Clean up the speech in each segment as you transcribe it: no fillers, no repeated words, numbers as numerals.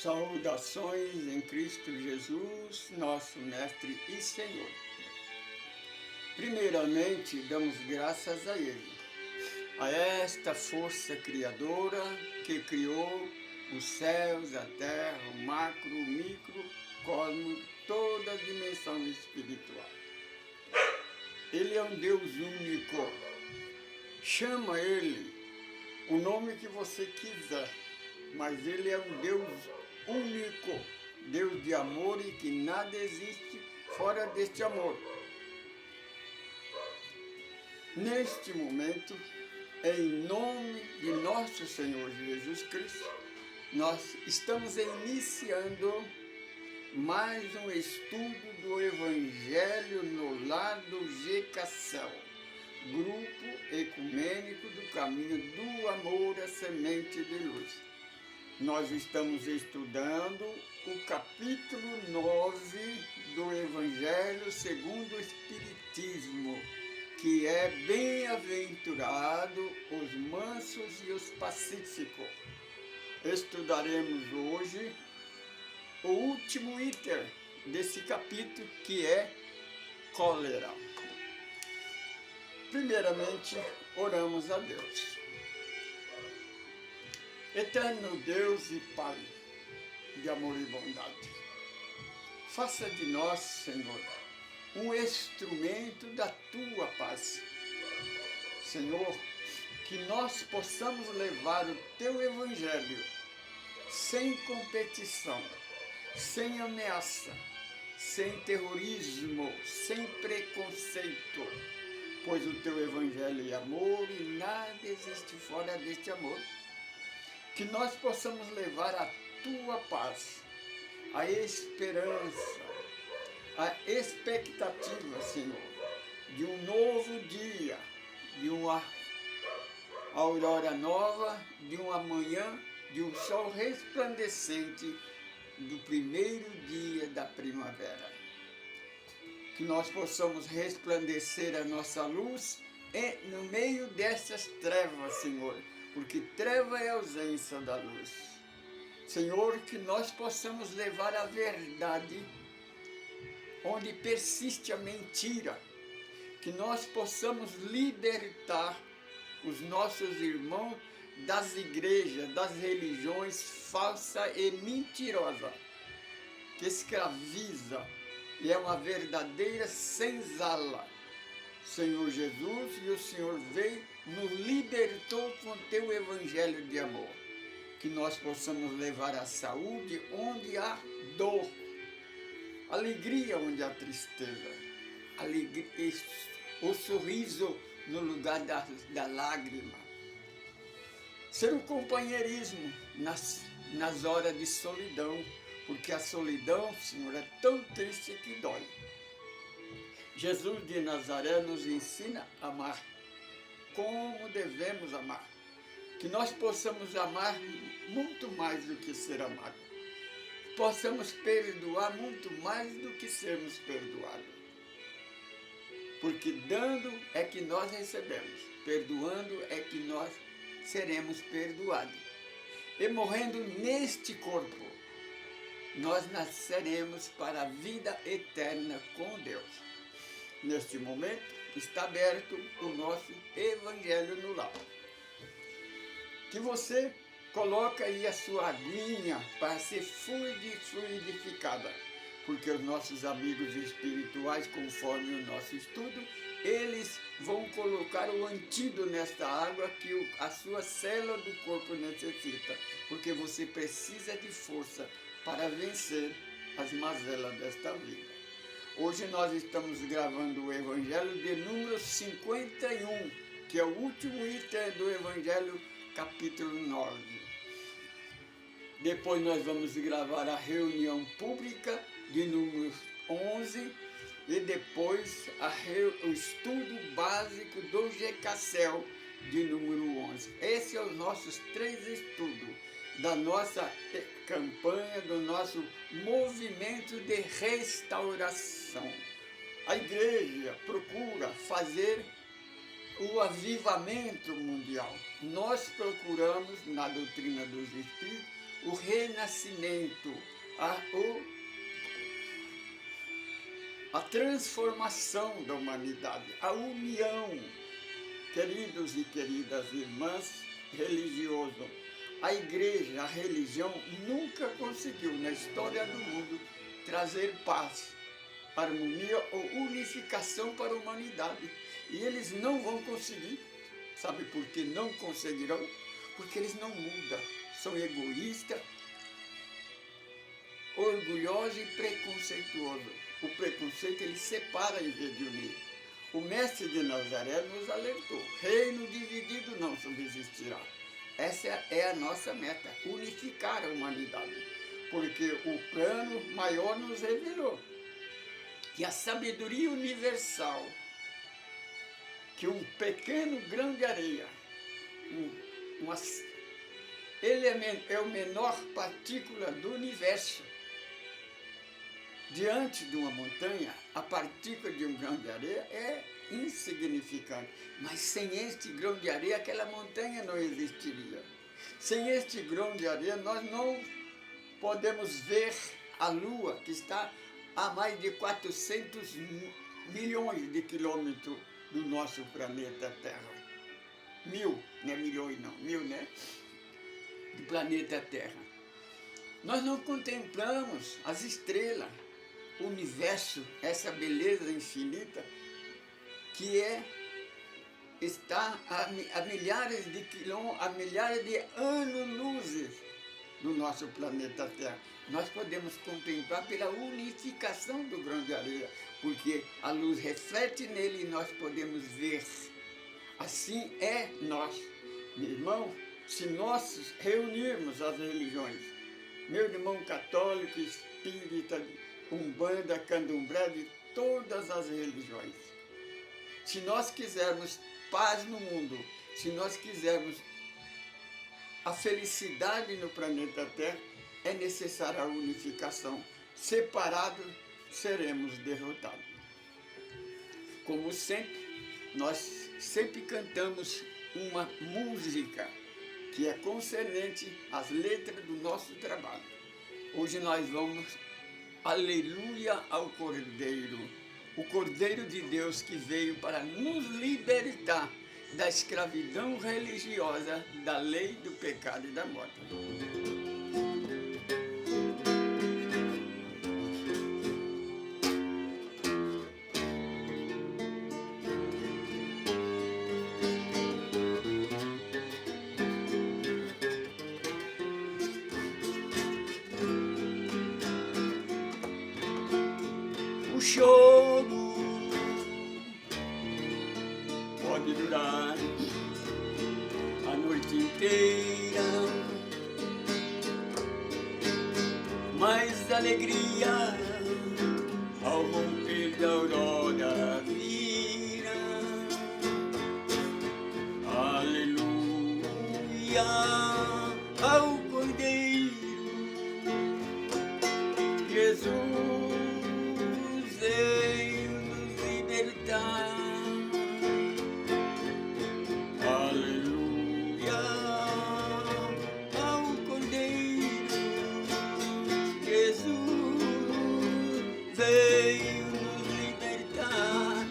Saudações em Cristo Jesus, nosso Mestre e Senhor. Primeiramente, damos graças a Ele, a esta força criadora que criou os céus, a terra, o macro, o micro, cosmos, toda a dimensão espiritual. Ele é um Deus único. Chama Ele o nome que você quiser, mas Ele é um Deus único, Deus de amor e que nada existe fora deste amor. Neste momento, em nome de nosso Senhor Jesus Cristo, nós estamos iniciando mais um estudo do Evangelho no Lar do GECACEL, Grupo Ecumênico do Caminho do Amor, a Semente de Luz. Nós estamos estudando o capítulo 9 do Evangelho segundo o Espiritismo, que é bem-aventurado os mansos e os pacíficos. Estudaremos hoje o último item desse capítulo, que é cólera. Primeiramente, oramos a Deus. Eterno Deus e Pai de amor e bondade, faça de nós, Senhor, um instrumento da Tua paz. Senhor, que nós possamos levar o Teu Evangelho sem competição, sem ameaça, sem terrorismo, sem preconceito, pois o Teu Evangelho é amor e nada existe fora deste amor. Que nós possamos levar a Tua paz, a esperança, a expectativa, Senhor, de um novo dia, de uma aurora nova, de um amanhã, de um sol resplandecente do primeiro dia da primavera. Que nós possamos resplandecer a nossa luz no meio dessas trevas, Senhor, porque treva é a ausência da luz. Senhor, que nós possamos levar a verdade onde persiste a mentira, que nós possamos libertar os nossos irmãos das igrejas, das religiões falsa e mentirosa, que escraviza e é uma verdadeira senzala. Senhor Jesus, e o Senhor veio, nos libertou com o Teu Evangelho de amor. Que nós possamos levar a saúde onde há dor, alegria onde há tristeza, o sorriso no lugar da lágrima. Ser um companheirismo nas horas de solidão, porque a solidão, Senhor, é tão triste que dói. Jesus de Nazaré nos ensina a amar, como devemos amar. Que nós possamos amar muito mais do que ser amado. Possamos perdoar muito mais do que sermos perdoados. Porque dando é que nós recebemos, perdoando é que nós seremos perdoados. E morrendo neste corpo, nós nasceremos para a vida eterna com Deus. Neste momento, está aberto o nosso Evangelho no Lar. Que você coloque aí a sua aguinha para ser fluidificada, porque os nossos amigos espirituais, conforme o nosso estudo, eles vão colocar o antídoto nesta água que a sua célula do corpo necessita, porque você precisa de força para vencer as mazelas desta vida. Hoje nós estamos gravando o Evangelho de número 51, que é o último item do Evangelho, capítulo 9. Depois nós vamos gravar a reunião pública de número 11 e depois o estudo básico do GECACEL de número 11. Esses são os nossos 3 estudos da nossa campanha, do nosso movimento de restauração. A igreja procura fazer o avivamento mundial. Nós procuramos, na doutrina dos Espíritos, o renascimento, a transformação da humanidade, a união. Queridos e queridas irmãs, religioso, a igreja, a religião nunca conseguiu na história do mundo trazer paz, harmonia ou unificação para a humanidade. E eles não vão conseguir. Sabe por que não conseguirão? Porque eles não mudam. São egoístas, orgulhosos e preconceituosos. O preconceito ele separa em vez de unir. O mestre de Nazaré nos alertou: reino dividido não subsistirá. Essa é a nossa meta, unificar a humanidade. Porque o plano maior nos revelou que a sabedoria universal, que um pequeno grão de areia, ele é a menor partícula do universo. Diante de uma montanha, a partícula de um grão de areia é insignificante. Mas sem este grão de areia, aquela montanha não existiria. Sem este grão de areia, nós não podemos ver a Lua, que está a mais de 400 milhões de quilômetros do nosso planeta Terra. 1000, não é milhões não, 1000, né? Do planeta Terra. Nós não contemplamos as estrelas, o universo, essa beleza infinita que está a milhares de quilômetros, a milhares de anos-luzes do nosso planeta Terra. Nós podemos contemplar pela unificação do grão de areia, porque a luz reflete nele e nós podemos ver. Assim é nós. Meu irmão, se nós reunirmos as religiões, meu irmão católico, espírita, umbanda, candomblé, de todas as religiões, se nós quisermos paz no mundo, se nós quisermos a felicidade no planeta Terra, é necessária a unificação. Separados, seremos derrotados. Como sempre, nós sempre cantamos uma música que é concernente às letras do nosso trabalho. Hoje nós vamos, aleluia ao Cordeiro, o Cordeiro de Deus que veio para nos libertar da escravidão religiosa, da lei do pecado e da morte. O choro pode durar a noite inteira, mas a alegria ao romper da aurora vira. Aleluia ao Cordeiro, Jesus veio nos libertar. Aleluia ao Cordeiro, Jesus veio nos libertar.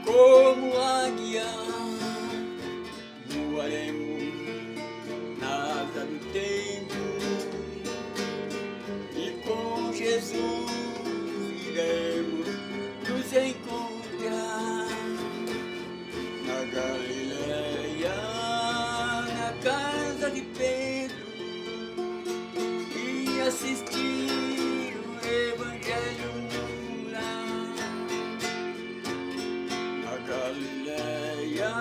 Como águia voaremos na asa do tempo e com Jesus iremos nos encontrar na Galileia, na casa de Pedro, e assistir o Evangelho no lar. Galileia,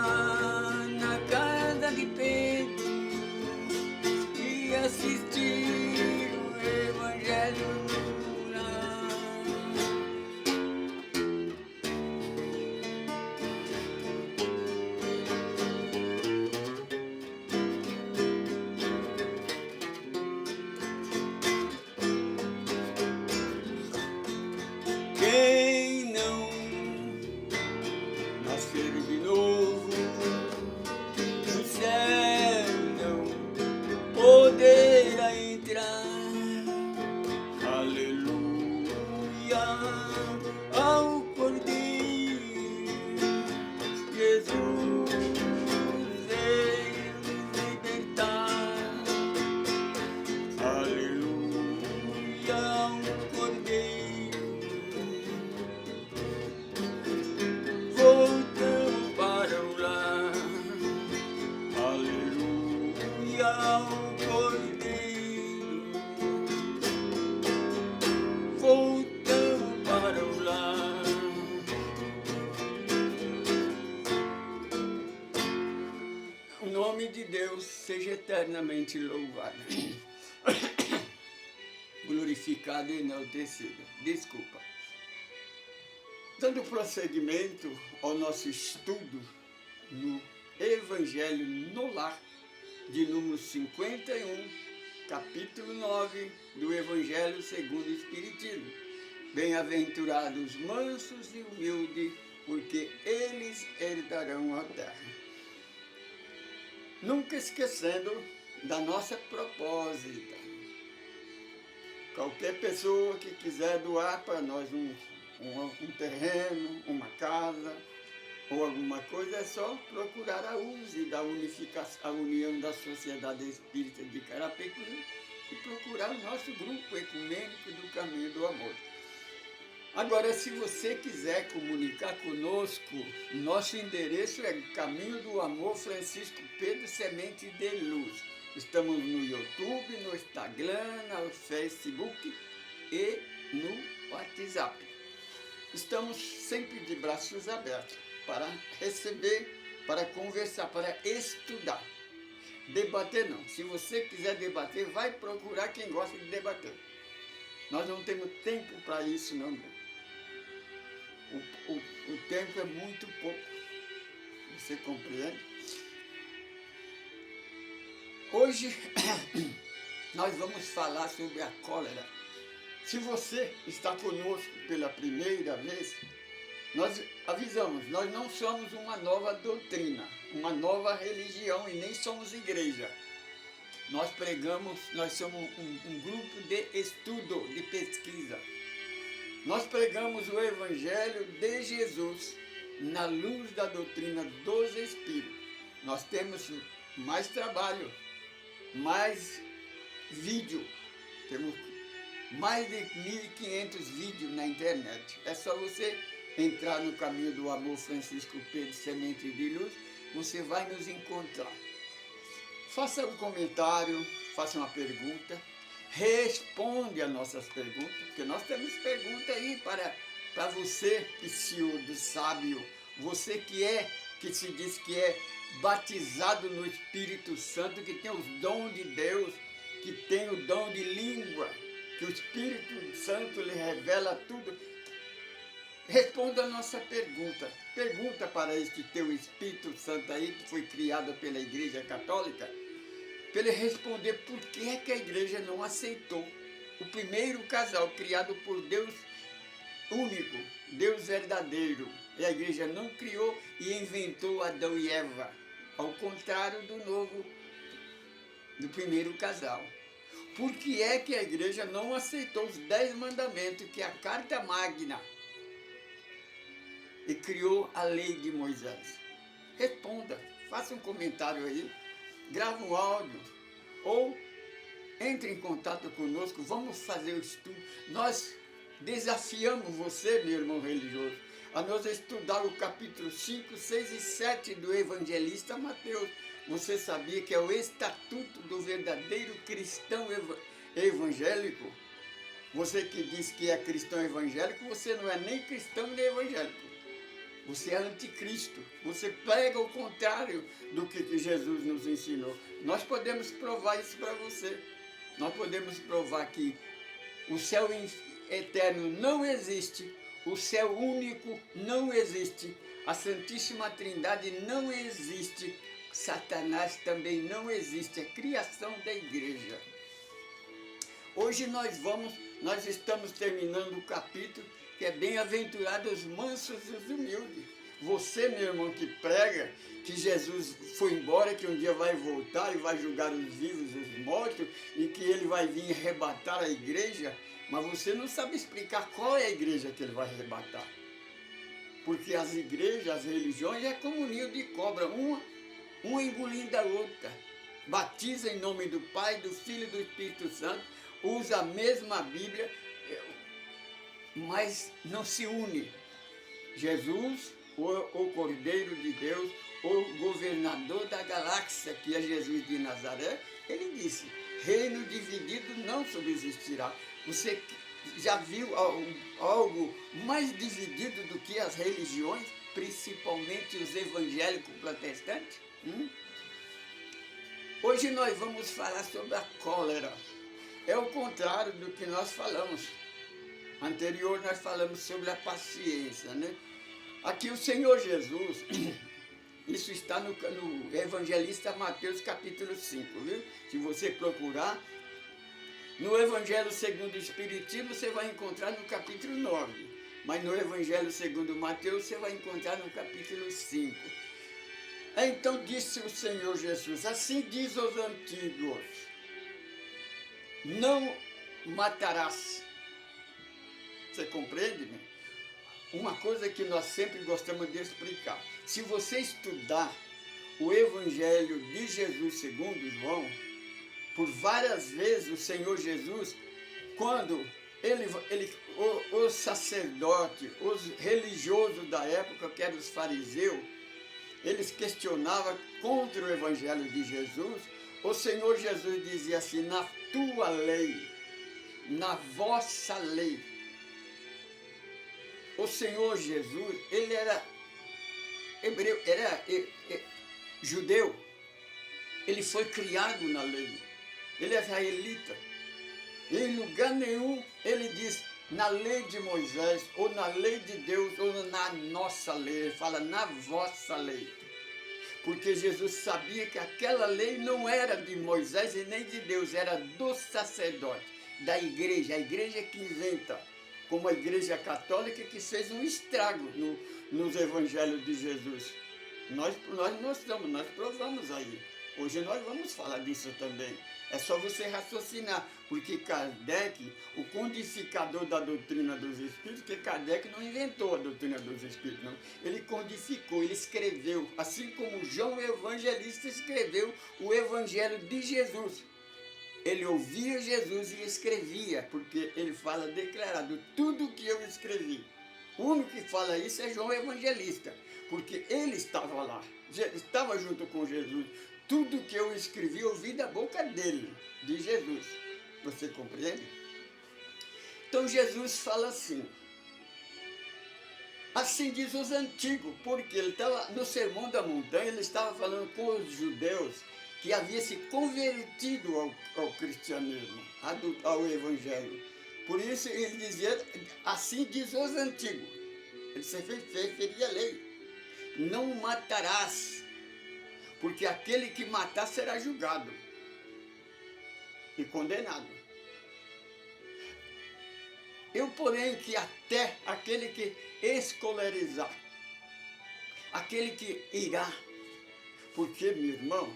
de Deus seja eternamente louvado, glorificado e enaltecido. Desculpa. Dando prosseguimento ao nosso estudo no Evangelho no Lar, de número 51, capítulo 9 do Evangelho segundo o Espiritismo. Bem-aventurados mansos e humildes, porque eles herdarão a terra. Nunca esquecendo da nossa propósito. Qualquer pessoa que quiser doar para nós um terreno, uma casa ou alguma coisa, é só procurar a USE, da unificação, a União da Sociedade Espírita de Carapicuí, e procurar o nosso grupo ecumênico do Caminho do Amor. Agora, se você quiser comunicar conosco, nosso endereço é Caminho do Amor Francisco Pedro Semente de Luz. Estamos no YouTube, no Instagram, no Facebook e no WhatsApp. Estamos sempre de braços abertos para receber, para conversar, para estudar. Debater não. Se você quiser debater, vai procurar quem gosta de debater. Nós não temos tempo para isso, não. O tempo é muito pouco. Você compreende? Hoje nós vamos falar sobre a cólera. Se você está conosco pela primeira vez, nós avisamos, nós não somos uma nova doutrina, uma nova religião e nem somos igreja. Nós pregamos, nós somos um grupo de estudo, de pesquisa. Nós pregamos o Evangelho de Jesus na luz da doutrina dos Espíritos. Nós temos mais trabalho, mais vídeo, temos mais de 1.500 vídeos na internet. É só você entrar no Caminho do Amor Francisco Pedro Semente de Luz, você vai nos encontrar. Faça um comentário, faça uma pergunta, responde as nossas perguntas, porque nós temos pergunta aí para você, pseudo sábio, você que se diz que é batizado no Espírito Santo, que tem os dons de Deus, que tem o dom de língua, que o Espírito Santo lhe revela tudo. Responda a nossa pergunta. Pergunta para este teu Espírito Santo aí, que foi criado pela Igreja Católica, para ele responder por que é que a Igreja não aceitou o primeiro casal criado por Deus único, Deus verdadeiro. E a Igreja não criou e inventou Adão e Eva, ao contrário do primeiro casal. Por que é que a Igreja não aceitou os 10 mandamentos, que é a Carta Magna, e criou a lei de Moisés? Responda, faça um comentário aí, grava um áudio, ou entre em contato conosco, vamos fazer o estudo. Nós desafiamos você, meu irmão religioso, a nós estudar o capítulo 5, 6 e 7 do evangelista Mateus. Você sabia que é o estatuto do verdadeiro cristão evangélico? Você que diz que é cristão evangélico, você não é nem cristão nem evangélico. Você é anticristo. Você prega o contrário do que Jesus nos ensinou. Nós podemos provar isso para você. Nós podemos provar que o céu eterno não existe, o céu único não existe, a Santíssima Trindade não existe, Satanás também não existe, é criação da igreja. Hoje nós estamos terminando o capítulo que é bem-aventurados os mansos e os humildes. Você, meu irmão, que prega que Jesus foi embora, que um dia vai voltar e vai julgar os vivos e os mortos, e que ele vai vir arrebatar a igreja, mas você não sabe explicar qual é a igreja que ele vai arrebatar. Porque as igrejas, as religiões, é como um ninho de cobra, uma engolindo a outra. Batiza em nome do Pai, do Filho e do Espírito Santo, usa a mesma Bíblia, mas não se une. Jesus, o Cordeiro de Deus, o governador da galáxia, que é Jesus de Nazaré, ele disse, reino dividido não subsistirá. Você já viu algo mais dividido do que as religiões, principalmente os evangélicos protestantes? Hoje nós vamos falar sobre a cólera. É o contrário do que nós falamos. Anterior nós falamos sobre a paciência, né? Aqui o Senhor Jesus, isso está no Evangelista Mateus capítulo 5, viu? Se você procurar, no Evangelho segundo o Espiritismo você vai encontrar no capítulo 9, mas no Evangelho segundo Mateus você vai encontrar no capítulo 5. Então disse o Senhor Jesus, assim diz os antigos, não matarás. Você compreende, né? Uma coisa que nós sempre gostamos de explicar. Se você estudar o Evangelho de Jesus segundo João, por várias vezes o Senhor Jesus, quando os sacerdotes, os religiosos da época, que eram os fariseus, eles questionavam contra o Evangelho de Jesus, o Senhor Jesus dizia assim, na tua lei, na vossa lei. O Senhor Jesus, ele era hebreu, era judeu, ele foi criado na lei, ele é israelita. Em lugar nenhum ele diz na lei de Moisés, ou na lei de Deus, ou na nossa lei. Ele fala na vossa lei. Porque Jesus sabia que aquela lei não era de Moisés e nem de Deus, era do sacerdote, da igreja. A igreja que inventa, como a igreja católica que fez um estrago nos evangelhos de Jesus. Nós mostramos, nós provamos aí. Hoje nós vamos falar disso também. É só você raciocinar, porque Kardec, o codificador da doutrina dos Espíritos, que Kardec não inventou a doutrina dos Espíritos, não. Ele codificou, ele escreveu, assim como João Evangelista escreveu o Evangelho de Jesus. Ele ouvia Jesus e escrevia, porque ele fala declarado, tudo que eu escrevi. O único que fala isso é João Evangelista, porque ele estava lá, estava junto com Jesus. Tudo que eu escrevi, eu ouvi da boca dele, de Jesus. Você compreende? Então Jesus fala assim. Assim diz os antigos, porque ele estava no Sermão da Montanha, ele estava falando com os judeus que havia se convertido ao cristianismo, ao evangelho. Por isso ele dizia, assim diz os antigos. Ele se referia à lei. Não matarás, porque aquele que matar será julgado e condenado. Eu, porém, que até aquele que escolarizar, aquele que irá, porque, meu irmão,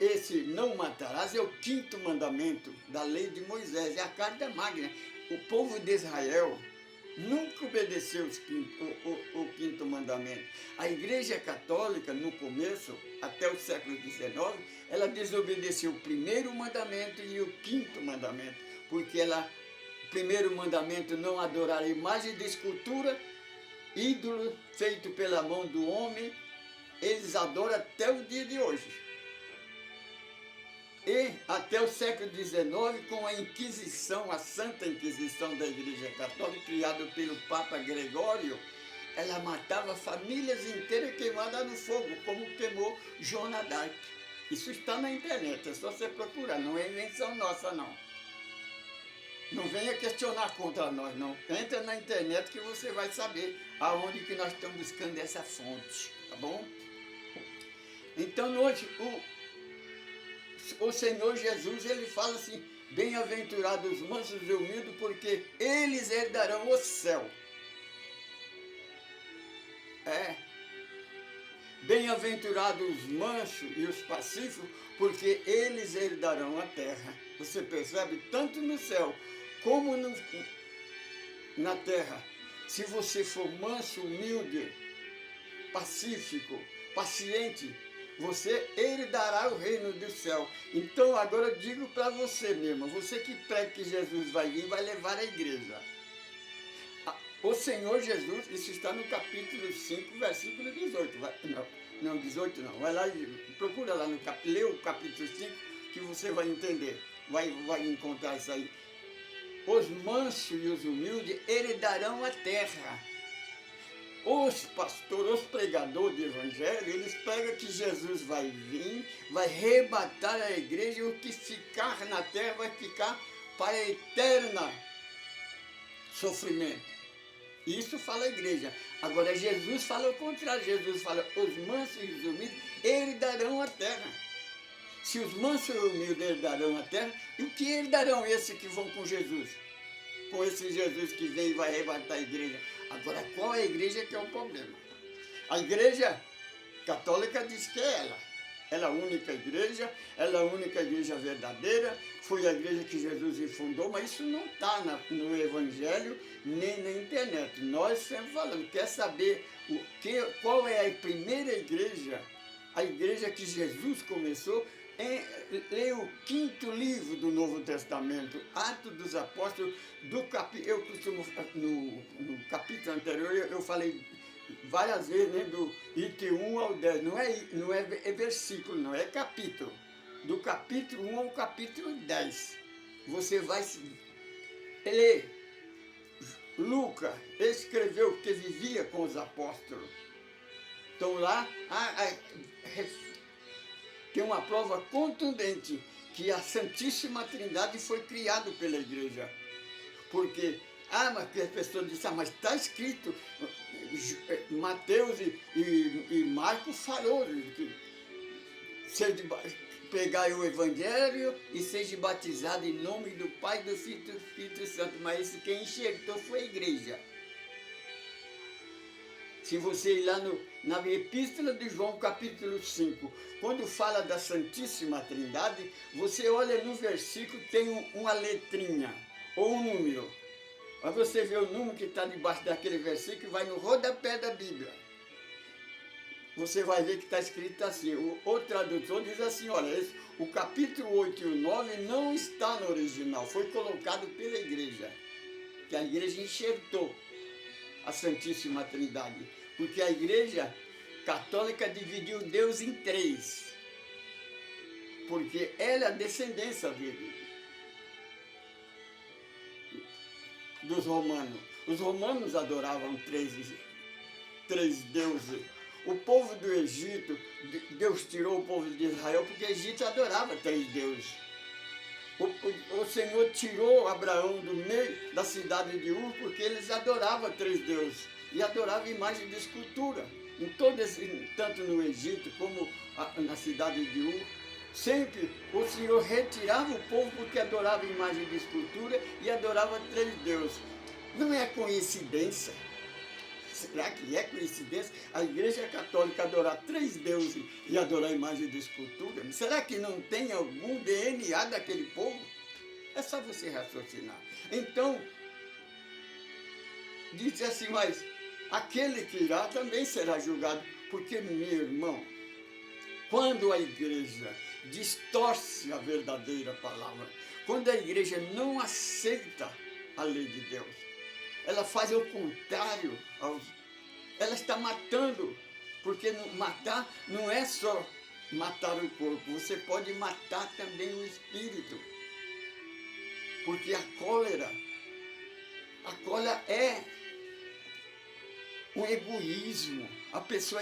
esse não matarás é o 5º mandamento da lei de Moisés, é a carta magna. O povo de Israel nunca obedeceu o 5º mandamento. A Igreja Católica, no começo, até o século XIX, ela desobedeceu o 1º mandamento e o 5º mandamento, porque o 1º mandamento, não adorar a imagem de escultura, ídolo feito pela mão do homem, eles adoram até o dia de hoje. E até o século XIX, com a Inquisição, a Santa Inquisição da Igreja Católica, criada pelo Papa Gregório, ela matava famílias inteiras queimadas no fogo, como queimou Joana d'Arc. Isso está na internet, é só você procurar, não é invenção nossa, não. Não venha questionar contra nós, não. Entra na internet que você vai saber aonde que nós estamos buscando essa fonte, tá bom? Então, hoje, o Senhor Jesus, ele fala assim, bem-aventurados os mansos e humildes, porque eles herdarão o céu. Bem-aventurados os mansos e os pacíficos, porque eles herdarão a terra. Você percebe? Tanto no céu como na terra. Se você for manso, humilde, pacífico, paciente, você herdará o reino do céu. Então agora eu digo para você mesmo, você que prega que Jesus vai vir, vai levar a igreja. O Senhor Jesus, isso está no capítulo 5, versículo 18. Não, 18 não. Vai lá e procura lá no capítulo, lê o capítulo 5, que você vai entender. Vai encontrar isso aí. Os mansos e os humildes herdarão a terra. os pastores, os pregadores de evangelho, eles pregam que Jesus vai vir, vai arrebatar a igreja, e o que ficar na terra vai ficar para a eterna sofrimento. Isso fala a igreja. Agora Jesus fala o contrário. Jesus fala, os mansos e os humildes herdarão a terra. Se os mansos e os humildes herdarão a terra, e o que herdarão esses que vão com Jesus? Com esse Jesus que vem e vai arrebatar a igreja. Agora, qual é a igreja que é o problema? A igreja católica diz que é ela. Ela é a única igreja, ela é a única igreja verdadeira, foi a igreja que Jesus fundou, mas isso não está no Evangelho nem na internet. Nós sempre falamos, quer saber qual é a primeira igreja, a igreja que Jesus começou, lê o 5º livro do Novo Testamento, Atos dos Apóstolos, eu costumo, no capítulo anterior, eu falei várias vezes, né, do item 1 ao 10, não é versículo, não é capítulo. Do capítulo 1 ao capítulo 10. Você vai ler. Lucas escreveu que vivia com os apóstolos. Então lá tem uma prova contundente que a Santíssima Trindade foi criada pela igreja. Porque, mas que as pessoas dizem, mas está escrito, Mateus e Marcos falou que pegai o Evangelho e seja batizado em nome do Pai, do Filho e do Espírito Santo. Mas quem enxertou foi a igreja. Se você ir lá na Epístola de João, capítulo 5, quando fala da Santíssima Trindade, você olha no versículo, tem uma letrinha ou um número. Aí você vê o número que está debaixo daquele versículo e vai no rodapé da Bíblia. Você vai ver que está escrito assim, o tradutor diz assim, olha, o capítulo 8 e o 9 não está no original, foi colocado pela igreja, que a igreja enxertou a Santíssima Trindade, porque a igreja católica dividiu Deus em 3, porque ela é a descendência dos romanos. Os romanos adoravam três deuses. O povo do Egito, Deus tirou o povo de Israel porque o Egito adorava 3 deuses. O Senhor tirou Abraão do meio da cidade de Ur porque eles adoravam 3 deuses e adoravam imagem de escultura. Tanto no Egito como na cidade de Ur, sempre o Senhor retirava o povo porque adorava imagem de escultura e adorava 3 deuses. Não é coincidência. Será que é coincidência a Igreja Católica adorar 3 deuses e adorar a imagem de escultura? Será que não tem algum DNA daquele povo? É só você raciocinar. Então, diz assim, mas aquele que irá também será julgado. Porque, meu irmão, quando a igreja distorce a verdadeira palavra, quando a igreja não aceita a lei de Deus, ela faz o contrário, ela está matando, porque matar não é só matar o corpo, você pode matar também o espírito, porque a cólera é um egoísmo, a pessoa...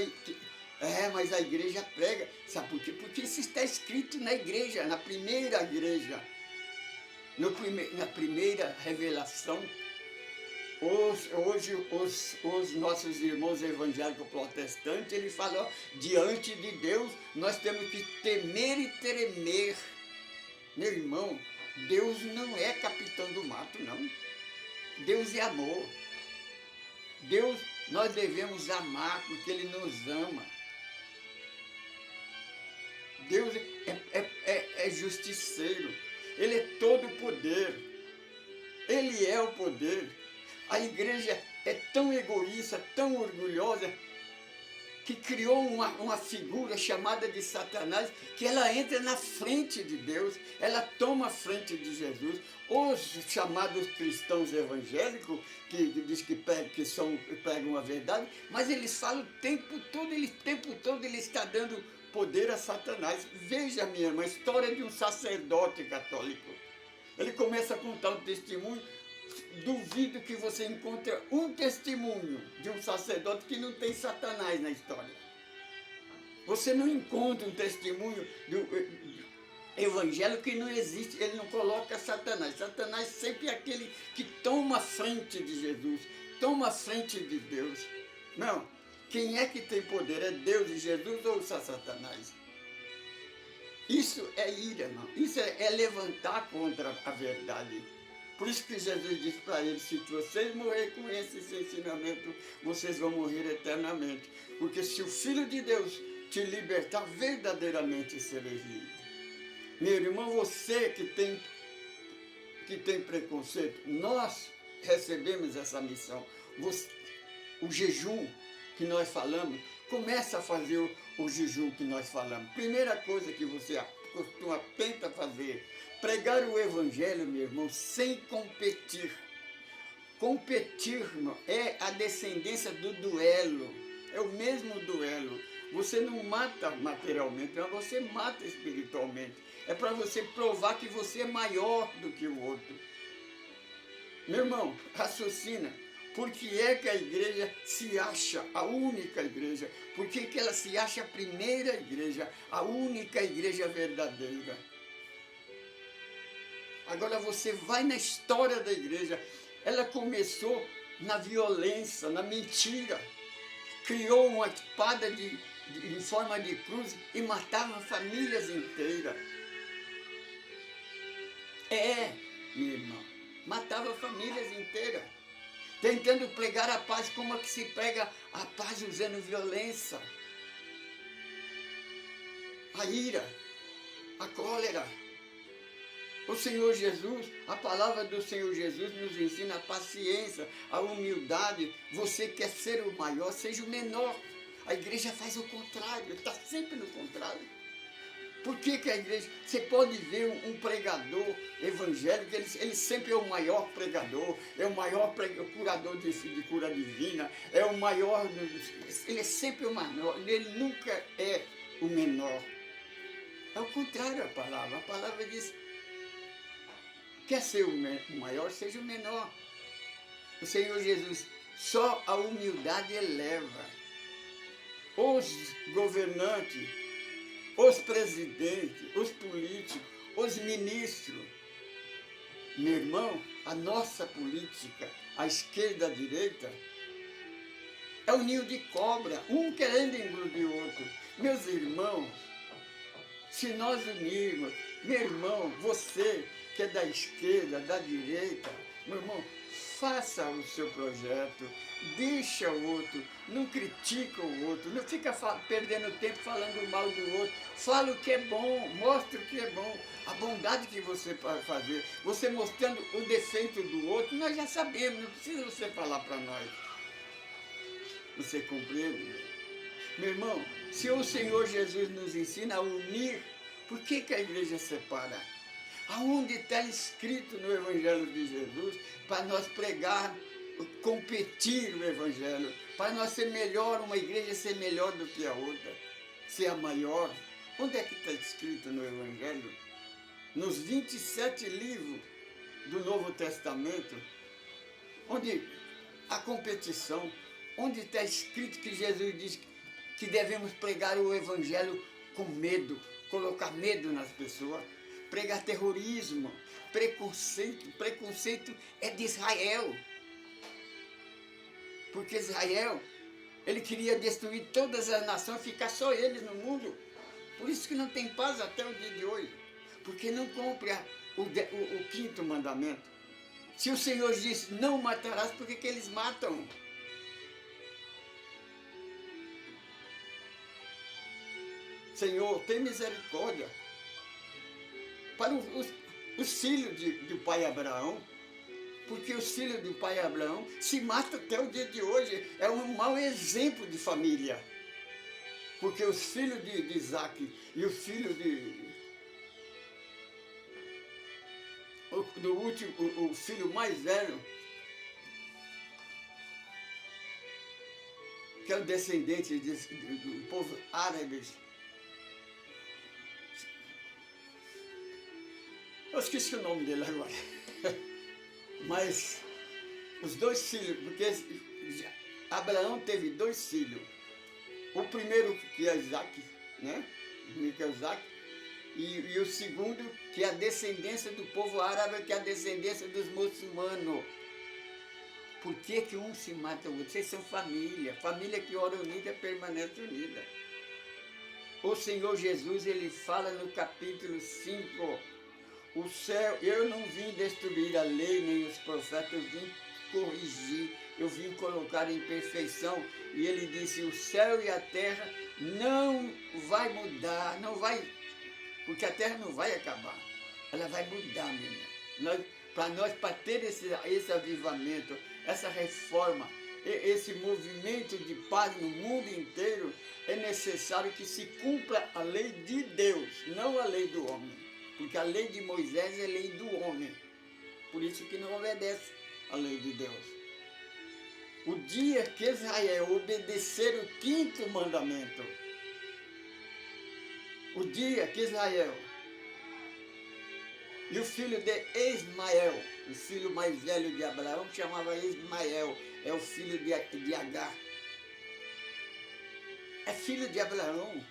mas a igreja prega, sabe por quê? Porque isso está escrito na igreja, na primeira igreja, na primeira revelação. Hoje os nossos irmãos evangélicos protestantes, eles falam, diante de Deus nós temos que temer e tremer. Meu irmão, Deus não é capitão do mato, não. Deus é amor. Deus nós devemos amar porque Ele nos ama. Deus é justiceiro. Ele é todo poder. Ele é o poder. A igreja é tão egoísta, tão orgulhosa, que criou uma figura chamada de Satanás, que ela entra na frente de Deus, ela toma a frente de Jesus. Os chamados cristãos evangélicos, que diz que pregam a verdade, mas eles falam o tempo todo ele está dando poder a Satanás. Veja, minha irmã, a história de um sacerdote católico. Ele começa a contar o testemunho duvido que você encontre um testemunho de um sacerdote que não tem Satanás na história. Você não encontra um testemunho do evangelho que não existe, ele não coloca Satanás. Satanás sempre é aquele que toma a frente de Jesus, toma a frente de Deus. Não, quem é que tem poder? É Deus e Jesus ou Satanás? Isso é ira, não. Isso é levantar contra a verdade. Por isso que Jesus disse para eles, se vocês morrerem com esse ensinamento, vocês vão morrer eternamente. Porque se o Filho de Deus te libertar, verdadeiramente sereis livres. Meu irmão, você que tem preconceito, nós recebemos essa missão. O jejum que nós falamos, começa a fazer o jejum que nós falamos. Primeira coisa que você tenta fazer, pregar o evangelho, meu irmão, sem competir. Competir, irmão, é a descendência do duelo, é o mesmo duelo. Você não mata materialmente, mas você mata espiritualmente. É para você provar que você é maior do que o outro. Meu irmão, raciocina. Por que é que a igreja se acha a única igreja? Por que ela se acha a primeira igreja, a única igreja verdadeira? Agora você vai na história da igreja. Ela começou na violência, na mentira. Criou uma espada em forma de cruz e matava famílias inteiras. Meu irmão, matava famílias inteiras. Tentando pregar a paz, como é que se prega a paz usando violência? A ira, a cólera. O Senhor Jesus, a palavra do Senhor Jesus nos ensina a paciência, a humildade. Você quer ser o maior, seja o menor. A igreja faz o contrário, está sempre no contrário. Por que a igreja... Você pode ver um pregador evangélico, ele sempre é o maior pregador, é o maior curador de cura divina, é o maior... Ele é sempre o maior, ele nunca é o menor. É o contrário a palavra. A palavra diz, quer ser o maior, seja o menor. O Senhor Jesus, só a humildade eleva. Os governantes, os presidentes, os políticos, os ministros. Meu irmão, a nossa política, a esquerda, a direita, é o ninho de cobra, um querendo englodir o outro. Meus irmãos, se nós unirmos, meu irmão, você que é da esquerda, da direita, meu irmão, faça o seu projeto, deixa o outro, não critica o outro, não fica perdendo tempo falando mal do outro, fala o que é bom, mostra o que é bom, a bondade que você pode fazer, você mostrando o defeito do outro, nós já sabemos, não precisa você falar para nós. Você compreende? Meu irmão, se o Senhor Jesus nos ensina a unir, por que a igreja separa? Aonde está escrito no Evangelho de Jesus para nós pregar, competir o Evangelho, para nós ser melhor, uma igreja ser melhor do que a outra, ser a maior? Onde é que está escrito no Evangelho? Nos 27 livros do Novo Testamento, onde a competição, onde está escrito que Jesus diz que devemos pregar o Evangelho com medo, colocar medo nas pessoas, pregar terrorismo, preconceito. Preconceito é de Israel. Porque Israel, ele queria destruir todas as nações, ficar só eles no mundo. Por isso que não tem paz até o dia de hoje. Porque não cumpre o quinto mandamento. Se o Senhor disse, não matarás, por que eles matam? Senhor, tem misericórdia. Para os filhos do pai Abraão, porque os filhos do pai Abraão se matam até o dia de hoje. É um mau exemplo de família. Porque os filhos de Isaac e os filhos do último, o filho mais velho, que é o descendente do povo árabe. Eu esqueci o nome dele agora. Mas os 2 filhos, porque Abraão teve 2 filhos. O primeiro que é Isaac, né? Que é Isaac, e o segundo que é a descendência do povo árabe, que é a descendência dos muçulmanos. Por que que um se mata o outro? Vocês são família. Família que ora unida permanece unida. O Senhor Jesus, ele fala no capítulo 5, o céu, eu não vim destruir a lei nem os profetas, eu vim corrigir, eu vim colocar em perfeição. E ele disse, o céu e a terra não vai mudar, não vai, porque a terra não vai acabar, ela vai mudar, menina. Para ter esse avivamento, essa reforma, esse movimento de paz no mundo inteiro, é necessário que se cumpra a lei de Deus, não a lei do homem. Porque a lei de Moisés é lei do homem. Por isso que não obedece a lei de Deus. O dia que Israel obedecer o 5º mandamento, o dia que Israel e o filho de Ismael, o filho mais velho de Abraão, chamava Ismael, é o filho de Agar. É filho de Abraão,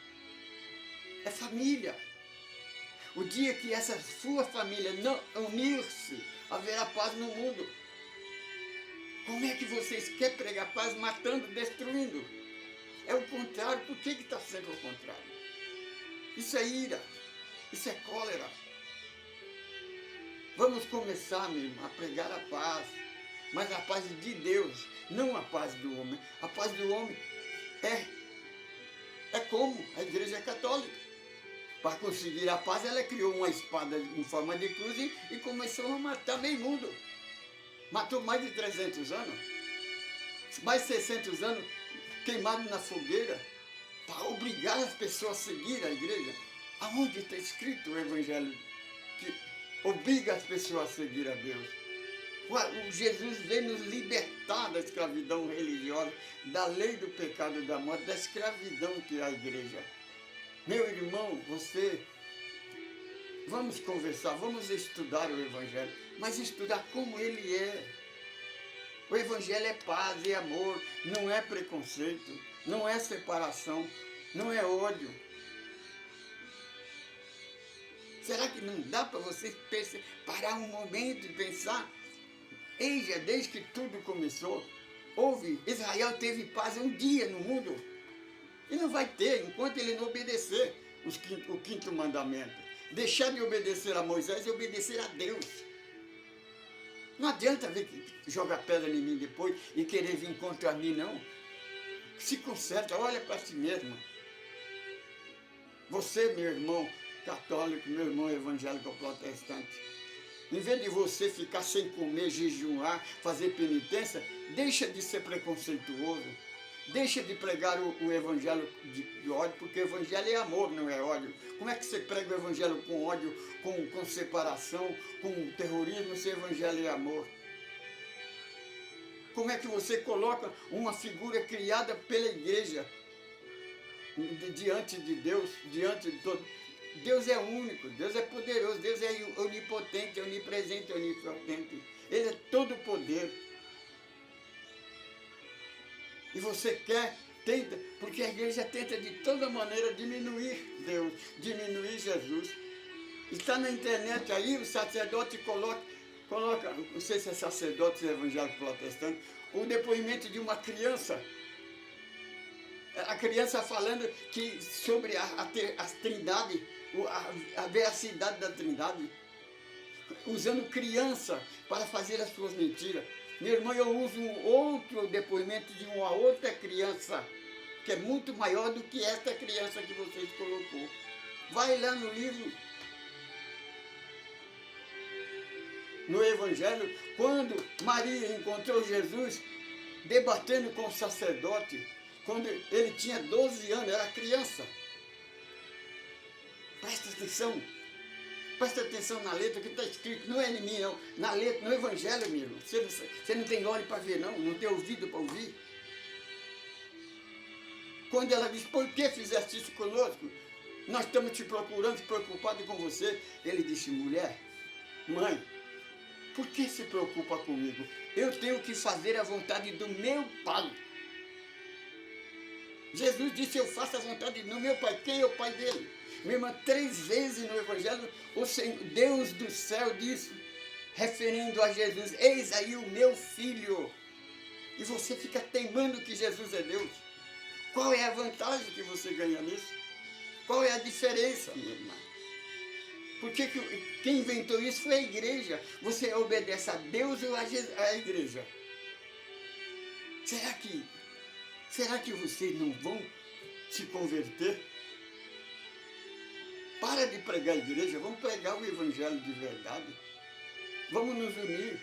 é família. O dia que essa sua família não unir-se, haverá paz no mundo. Como é que vocês querem pregar paz matando, destruindo? É o contrário. Por que está sendo o contrário? Isso é ira, isso é cólera. Vamos começar, meu irmão, a pregar a paz, mas a paz de Deus, não a paz do homem. A paz do homem é como a Igreja Católica. Para conseguir a paz, ela criou uma espada em forma de cruz e começou a matar meio mundo. Matou mais de 300 anos, mais de 600 anos queimado na fogueira, para obrigar as pessoas a seguir a igreja. Aonde está escrito o Evangelho que obriga as pessoas a seguir a Deus? O Jesus veio nos libertar da escravidão religiosa, da lei do pecado e da morte, da escravidão que é a igreja. Meu irmão, vamos conversar, vamos estudar o Evangelho, mas estudar como ele é. O Evangelho é paz e amor, não é preconceito, não é separação, não é ódio. Será que não dá para você parar um momento e pensar? Eija, desde que tudo começou, Israel teve paz um dia no mundo. E não vai ter, enquanto ele não obedecer o 5º mandamento. Deixar de obedecer a Moisés e obedecer a Deus. Não adianta jogar pedra em mim depois e querer vir contra mim, não. Se conserta, olha para si mesmo. Você, meu irmão católico, meu irmão evangélico protestante, em vez de você ficar sem comer, jejuar, fazer penitência, deixa de ser preconceituoso. Deixa de pregar o evangelho de ódio, porque o evangelho é amor, não é ódio. Como é que você prega o evangelho com ódio, com separação, com terrorismo, se o evangelho é amor? Como é que você coloca uma figura criada pela igreja diante de Deus, diante de todo? Deus é único, Deus é poderoso, Deus é onipotente, onipresente, onipotente. Ele é todo poder. E você tenta, porque a igreja tenta de toda maneira diminuir Deus, diminuir Jesus. Está na internet aí, o sacerdote coloca, não sei se é sacerdote evangélico protestante, o depoimento de uma criança. A criança falando sobre a trindade, a veracidade da trindade, usando criança para fazer as suas mentiras. Meu irmão, eu uso um outro depoimento de uma outra criança, que é muito maior do que esta criança que vocês colocou. Vai lá no livro, no Evangelho, quando Maria encontrou Jesus debatendo com o sacerdote, quando ele tinha 12 anos, era criança. Presta atenção. Presta atenção na letra que está escrito, não é em mim não, na letra, no Evangelho mesmo. Você não tem olho para ver não tem ouvido para ouvir. Quando ela diz, por que fizeste isso conosco? Nós estamos te procurando, preocupados com você. Ele disse, mulher, mãe, Por que se preocupa comigo? Eu tenho que fazer a vontade do meu Pai. Jesus disse, eu faço a vontade do meu Pai. Quem é o Pai dele? Minha irmã, 3 vezes no Evangelho, o Senhor, Deus do céu disse, referindo a Jesus, eis aí o meu filho. E você fica teimando que Jesus é Deus. Qual é a vantagem que você ganha nisso? Qual é a diferença, minha irmã? Porque quem inventou isso foi a igreja. Você obedece a Deus ou à igreja? Será que vocês não vão se converter? Para de pregar a igreja, vamos pregar o evangelho de verdade. Vamos nos unir.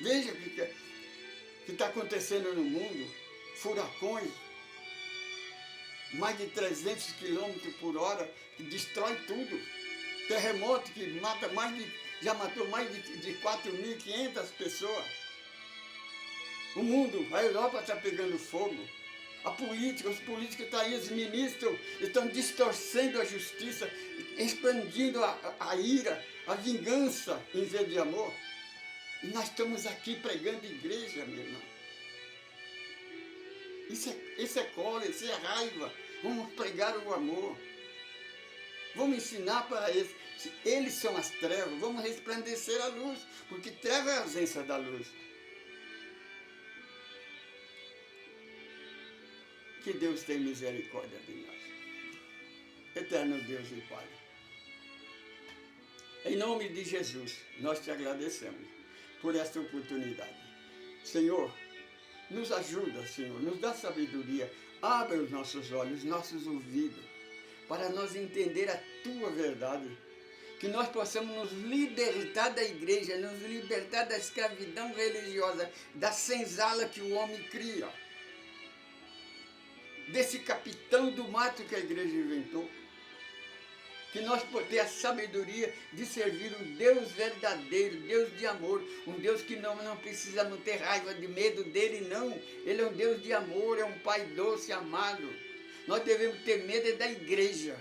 Veja o que está acontecendo no mundo. Furacões, mais de 300 quilômetros por hora, que destrói tudo. Terremoto que mata já matou mais de 4.500 pessoas. O mundo, a Europa está pegando fogo. A política, os políticos estão aí, os ministros estão distorcendo a justiça, expandindo a ira, a vingança em vez de amor. E nós estamos aqui pregando igreja, meu irmão. Isso é cólera, isso é raiva. Vamos pregar o amor. Vamos ensinar para eles. Eles são as trevas, vamos resplandecer a luz, porque treva é a ausência da luz. Que Deus tenha misericórdia de nós. Eterno Deus e Pai. Em nome de Jesus, nós te agradecemos por esta oportunidade. Senhor, nos ajuda, Senhor, nos dá sabedoria, abre os nossos olhos, nossos ouvidos, para nós entender a Tua verdade, que nós possamos nos libertar da igreja, nos libertar da escravidão religiosa, da senzala que o homem cria, desse capitão do mato que a igreja inventou, que nós podemos ter a sabedoria de servir um Deus verdadeiro, Deus de amor, um Deus que não precisamos ter raiva de medo dele, não. Ele é um Deus de amor, é um Pai doce, amado. Nós devemos ter medo da igreja.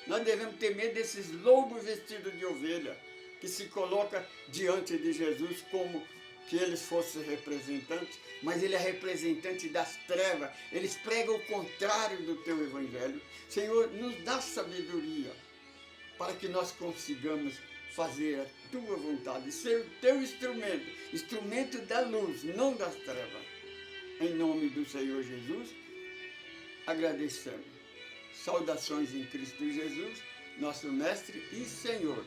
Nós devemos ter medo desses lobos vestidos de ovelha, que se coloca diante de Jesus como que eles fossem representantes, mas ele é representante das trevas. Eles pregam o contrário do teu evangelho. Senhor, nos dá sabedoria para que nós consigamos fazer a tua vontade, ser o teu instrumento, instrumento da luz, não das trevas. Em nome do Senhor Jesus, agradecemos. Saudações em Cristo Jesus, nosso Mestre e Senhor.